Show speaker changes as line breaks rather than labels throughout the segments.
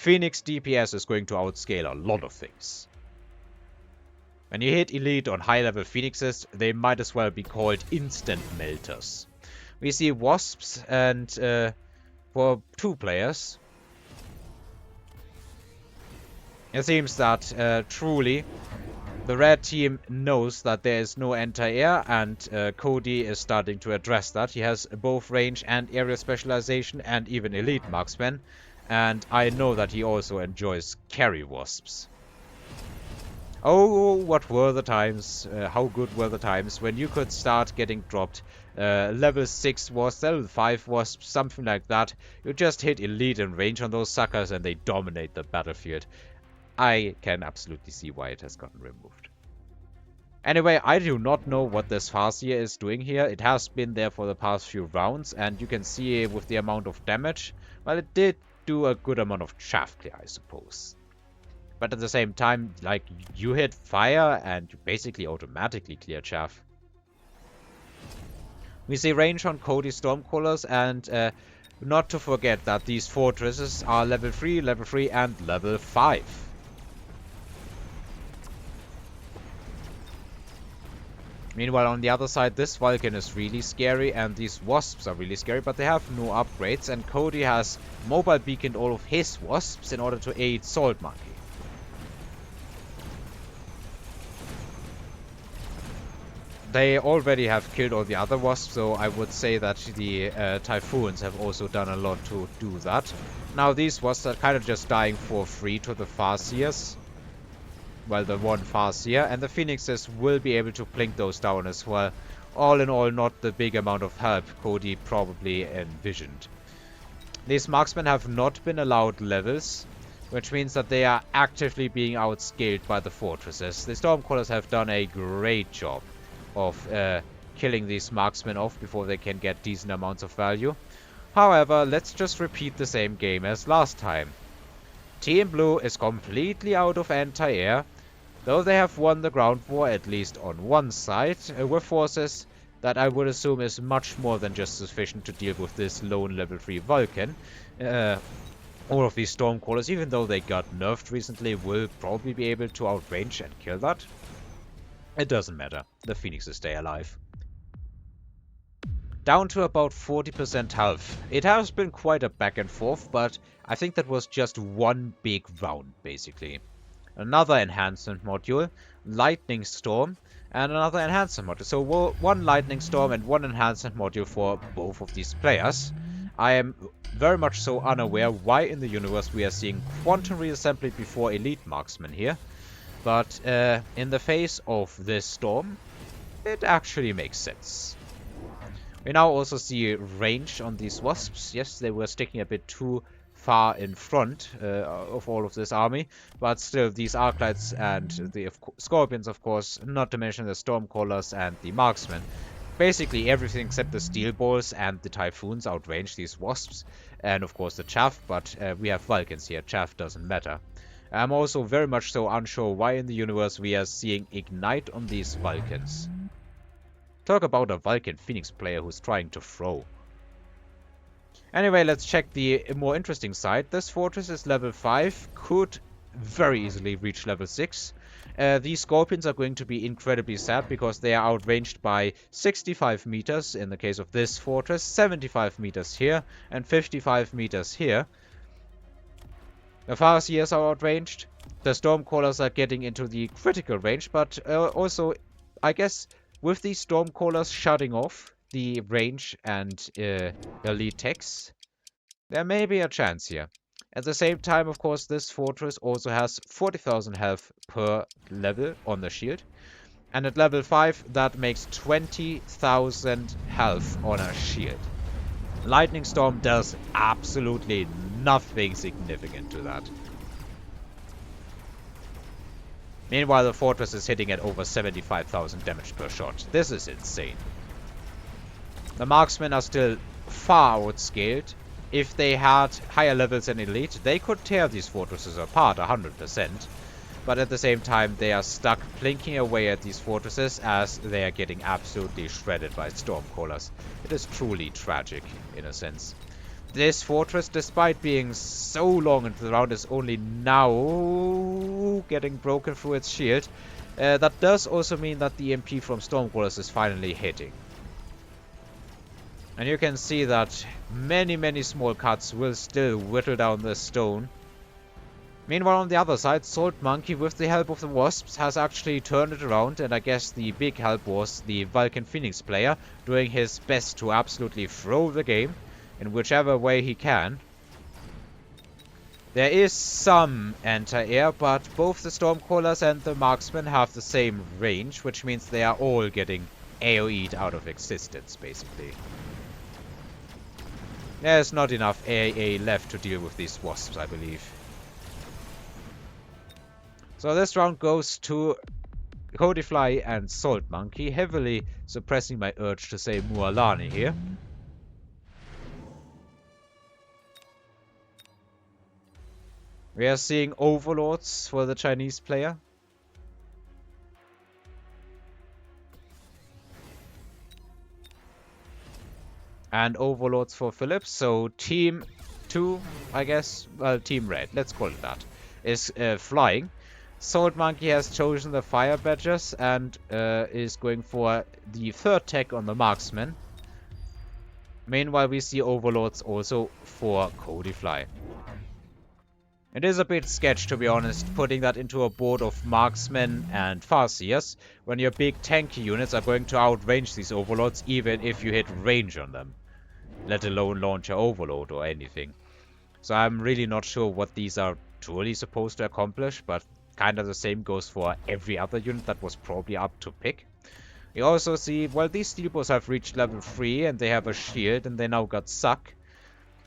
Phoenix DPS is going to outscale a lot of things. When you hit elite on high-level Phoenixes, they might as well be called instant melters. We see Wasps, and for 2 players, it seems that truly the red team knows that there is no anti-air, and Cody is starting to address that. He has both range and area specialization and even elite marksman, and I know that he also enjoys carry wasps. Oh, what were the times, how good were the times when you could start getting dropped level 6 wasps, level 5 wasps, something like that. You just hit elite and range on those suckers and they dominate the battlefield. I can absolutely see why it has gotten removed. Anyway, I do not know what this Farseer is doing here. It has been there for the past few rounds, and you can see with the amount of damage, well, it did do a good amount of chaff clear, I suppose. But at the same time, like, you hit fire and you basically automatically clear chaff. We see range on Cody Stormcrawlers, and not to forget that these fortresses are level 3, and level 5. Meanwhile, on the other side, this Vulcan is really scary, and these Wasps are really scary, but they have no upgrades, and Cody has mobile beaconed all of his Wasps in order to aid Salt Monkey. They already have killed all the other Wasps, so I would say that the Typhoons have also done a lot to do that. Now, these Wasps are kind of just dying for free to the Farseers. Well, the one Farseer, and the Phoenixes will be able to blink those down as well. All in all, not the big amount of help Cody probably envisioned. These marksmen have not been allowed levels, which means that they are actively being outscaled by the fortresses. The Stormcrawlers have done a great job of killing these marksmen off before they can get decent amounts of value. However, let's just repeat the same game as last time. Team Blue is completely out of anti-air, though they have won the ground war at least on one side, with forces that I would assume is much more than just sufficient to deal with this lone level 3 Vulcan. All of these Stormcrawlers, even though they got nerfed recently, will probably be able to outrange and kill that. It doesn't matter, the Phoenixes stay alive. Down to about 40% health. It has been quite a back and forth, but I think that was just one big round, basically. Another enhancement module, Lightning Storm, and another enhancement module. So one Lightning Storm and one enhancement module for both of these players. I am very much so unaware why in the universe we are seeing Quantum Reassembly before Elite Marksman here. But in the face of this storm, it actually makes sense. We now also see range on these Wasps. Yes, they were sticking a bit too far in front of all of this army, but still these Arclights and the Scorpions, of course, not to mention the Stormcrawlers and the Marksmen. Basically everything except the Steel Balls and the Typhoons outrange these Wasps, and of course the Chaff, but we have Vulcans here, Chaff doesn't matter. I'm also very much so unsure why in the universe we are seeing Ignite on these Vulcans. Talk about a Vulcan Phoenix player who's trying to throw. Anyway, let's check the more interesting side. This fortress is level 5, could very easily reach level 6. These Scorpions are going to be incredibly sad because they are outranged by 65 meters in the case of this fortress, 75 meters here, and 55 meters here. The Farseers are outranged. The Stormcrawlers are getting into the critical range, but also, I guess, with these Stormcrawlers shutting off the range and elite techs, there may be a chance here. At the same time, of course, this fortress also has 40,000 health per level on the shield. And at level 5, that makes 20,000 health on a shield. Lightning Storm does absolutely nothing significant to that. Meanwhile, the fortress is hitting at over 75,000 damage per shot. This is insane. The marksmen are still far outscaled. If they had higher levels than elite, they could tear these fortresses apart 100%. But at the same time, they are stuck plinking away at these fortresses as they are getting absolutely shredded by Stormcrawlers. It is truly tragic, in a sense. This fortress, despite being so long into the round, is only now getting broken through its shield. That does also mean that the MP from Stormcrawlers is finally hitting. And you can see that many small cuts will still whittle down the stone. Meanwhile, on the other side, Salt Monkey, with the help of the Wasps, has actually turned it around, and I guess the big help was the Vulcan Phoenix player, doing his best to absolutely throw the game in whichever way he can. There is some anti-air, but both the Stormcrawlers and the Marksmen have the same range, which means they are all getting AoE'd out of existence, basically. There's not enough AA left to deal with these Wasps, I believe. So this round goes to Codifly and Salt Monkey, heavily suppressing my urge to say Mualani here. We are seeing Overlords for the Chinese player. And Overlords for Philips. So Team 2, I guess, well, Team Red, let's call it that, is flying. Salt Monkey has chosen the Fire Badgers and is going for the third tech on the Marksman. Meanwhile, we see Overlords also for Codifly. It is a bit sketch, to be honest, putting that into a board of Marksmen and Farseers, when your big tanky units are going to outrange these Overlords even if you hit range on them, let alone launch an Overload or anything. So I'm really not sure what these are truly supposed to accomplish, but kind of the same goes for every other unit that was probably up to pick. We also see, well, these Steelbows have reached level 3 and they have a shield and they now got Suck.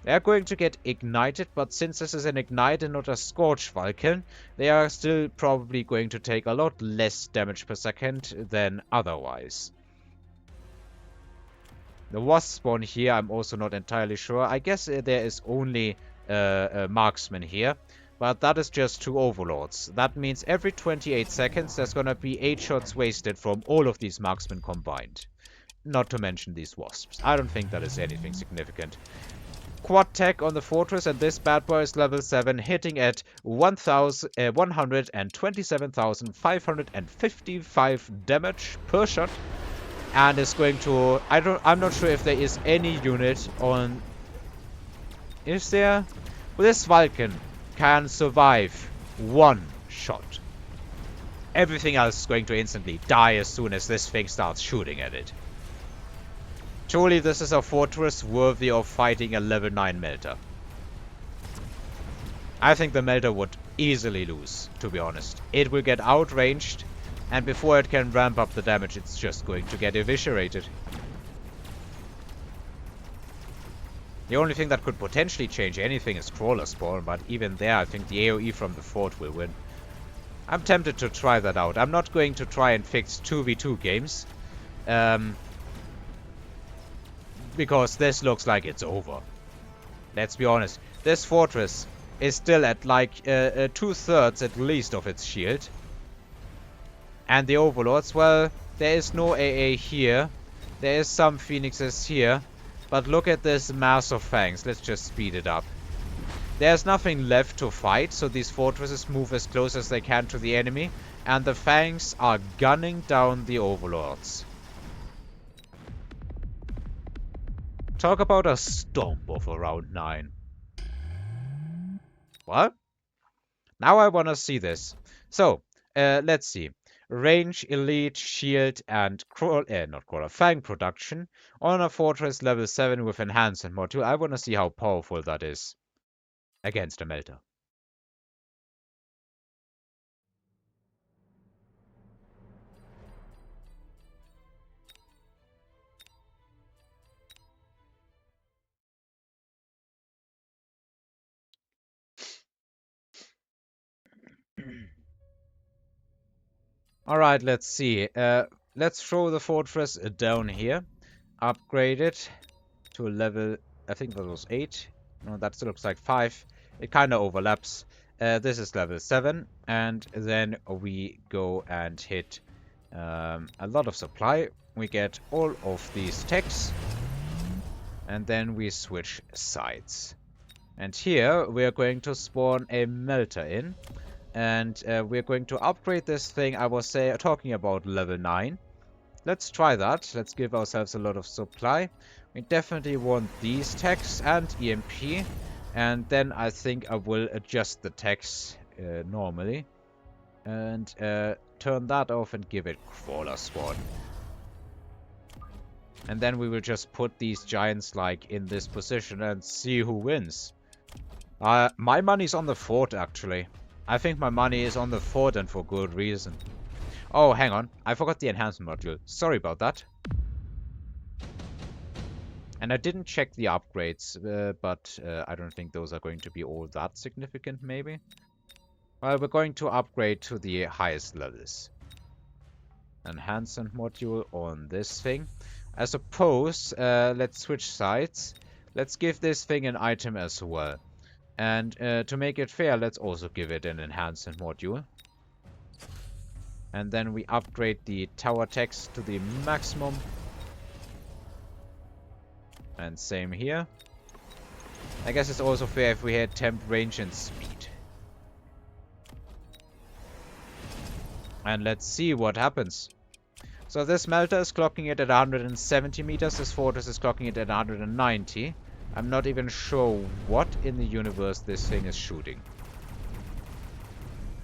They are going to get ignited, but since this is an Ignite and not a Scorch Vulcan, they are still probably going to take a lot less damage per second than otherwise. The Wasp spawn here, I'm also not entirely sure. I guess there is only a Marksman here, but that is just 2 Overlords. That means every 28 seconds there's gonna be 8 shots wasted from all of these Marksmen combined. Not to mention these Wasps. I don't think that is anything significant. Quad tech on the fortress, and this bad boy is level 7, hitting at 127,555 damage per shot, and is going to... I'm not sure if there is any unit on... Is there? Well, this Vulcan can survive 1 shot. Everything else is going to instantly die as soon as this thing starts shooting at it. Surely this is a fortress worthy of fighting a level 9 Melter. I think the Melter would easily lose, to be honest. It will get outranged, and before it can ramp up the damage, it's just going to get eviscerated. The only thing that could potentially change anything is Crawler spawn, but even there I think the AoE from the fort will win. I'm tempted to try that out. I'm not going to try and fix 2v2 games. Because this looks like it's over. Let's be honest. This fortress is still at like 2/3 at least of its shield. And the Overlords, well, there is no AA here. There is some Phoenixes here. But look at this mass of Fangs. Let's just speed it up. There's nothing left to fight, so these fortresses move as close as they can to the enemy. And the Fangs are gunning down the Overlords. Talk about a stomp of a round 9. What? Now I want to see this. So, let's see. Range, Elite, Shield, and Fang production on a Fortress level 7 with Enhancement module. I want to see how powerful that is against a Melter. Alright, let's see. Let's throw the fortress down here. Upgrade it to a level, I think that was 8. No, that still looks like 5. It kind of overlaps. This is level 7. And then we go and hit a lot of supply. We get all of these techs. And then we switch sides. And here we are going to spawn a melter in. And we're going to upgrade this thing I was talking about level 9. Let's try that. Let's give ourselves a lot of supply. We definitely want these techs and EMP. And then I think I will adjust the techs normally. And turn that off and give it crawler spawn. And then we will just put these giants like in this position and see who wins. My money's on the fort actually. I think my money is on the fort and for good reason. Oh, hang on. I forgot the enhancement module. Sorry about that. And I didn't check the upgrades, but I don't think those are going to be all that significant, maybe. Well, we're going to upgrade to the highest levels. Enhancement module on this thing. I suppose, let's switch sides. Let's give this thing an item as well. And to make it fair, let's also give it an enhancement module. And then we upgrade the tower techs to the maximum. And same here. I guess it's also fair if we had temp, range, and speed. And let's see what happens. So this melter is clocking it at 170 meters. This fortress is clocking it at 190. I'm not even sure what in the universe this thing is shooting.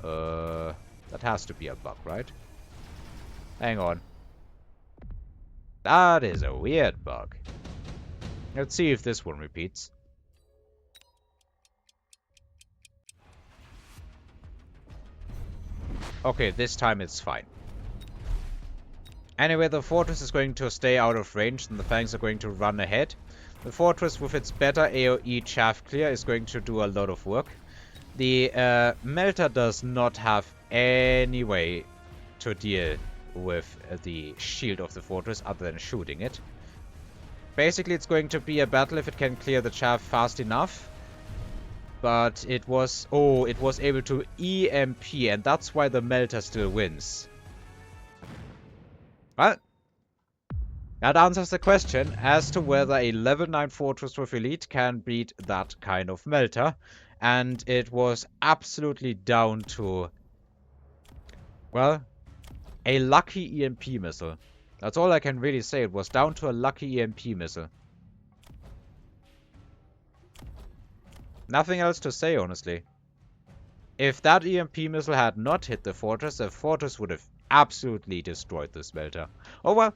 That has to be a bug, right? Hang on. That is a weird bug. Let's see if this one repeats. Okay, this time it's fine. Anyway, the fortress is going to stay out of range and the fangs are going to run ahead. The fortress with its better AoE chaff clear is going to do a lot of work. The melter does not have any way to deal with the shield of the fortress other than shooting it. Basically, it's going to be a battle if it can clear the chaff fast enough. But it was able to EMP, and that's why the melter still wins. Well, that answers the question as to whether a level 9 fortress with elite can beat that kind of melter. And it was absolutely down to, well, a lucky EMP missile. That's all I can really say. It was down to a lucky EMP missile. Nothing else to say, honestly. If that EMP missile had not hit the fortress would have absolutely destroyed the smelter. Oh well.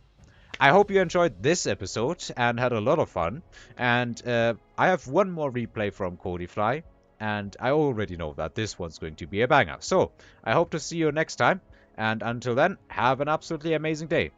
I hope you enjoyed this episode and had a lot of fun. And I have one more replay from Codifly. And I already know that this one's going to be a banger. So, I hope to see you next time. And until then, have an absolutely amazing day.